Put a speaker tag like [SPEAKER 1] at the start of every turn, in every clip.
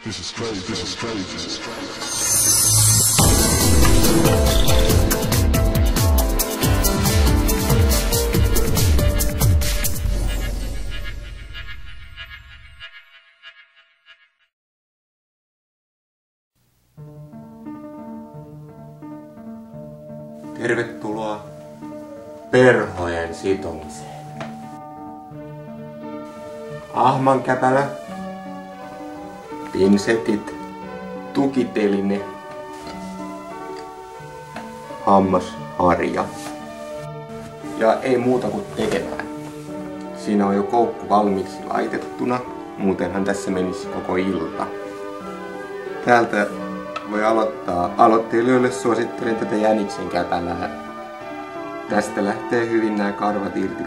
[SPEAKER 1] This is crazy, this is crazy, this is crazy.
[SPEAKER 2] Tervetuloa perhojen sitomiseen. Ahmankäpälä, pinsetit, tukiteline, hammasharja. Ja ei muuta kuin tekemään. Siinä on jo koukku valmiiksi laitettuna, muutenhan tässä menisi koko ilta. Täältä voi aloittaa. Aloittelijoille suosittelen tätä jäniksen käpälää. Tästä lähtee hyvin nämä karvat irti,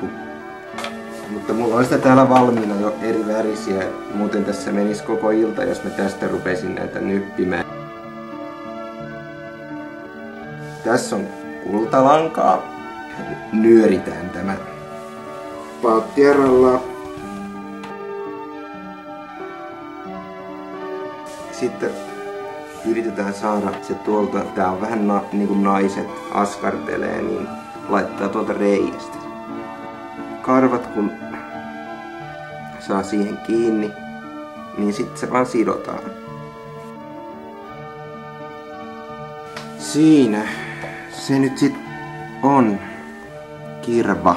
[SPEAKER 2] mutta mulla on sitä täällä valmiina jo eri värisiä. Muuten tässä menisi koko ilta, jos mä tästä rupesin näitä nyppimään. Tässä on kultalankaa. Nyöritään tämä pauttiaralla. Sitten yritetään saada se tuolta, tää on vähän niin kuin naiset askartelee, niin laittaa tuolta reiästä. Karvat kun saa siihen kiinni, niin sitten se vaan sidotaan. Siinä se nyt sit on kirva.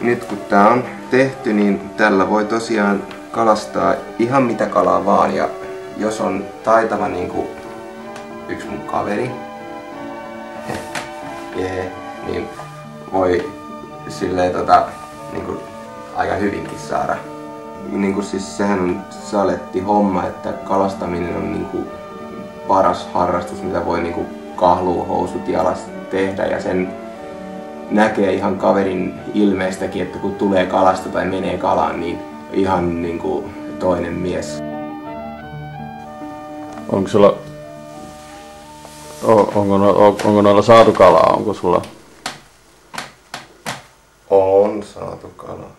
[SPEAKER 2] Nyt kun tää on tehty, niin tällä voi tosiaan kalastaa ihan mitä kalaa vaan. Ja jos on taitava niinku yksi mun kaveri, niin voi silleen niinku aika hyvinkin saada. Niinku siis sehän on saletti homma, että kalastaminen on niinku paras harrastus, mitä voi niinku kahluuhousut jalassa tehdä, ja sen näkee ihan kaverin ilmeestäkin, että kun tulee kalasta tai menee kalaan, niin ihan niinku toinen mies.
[SPEAKER 3] Onko sulla, onko noilla saatu kalaa, onko sulla?
[SPEAKER 2] On saatu kalaa.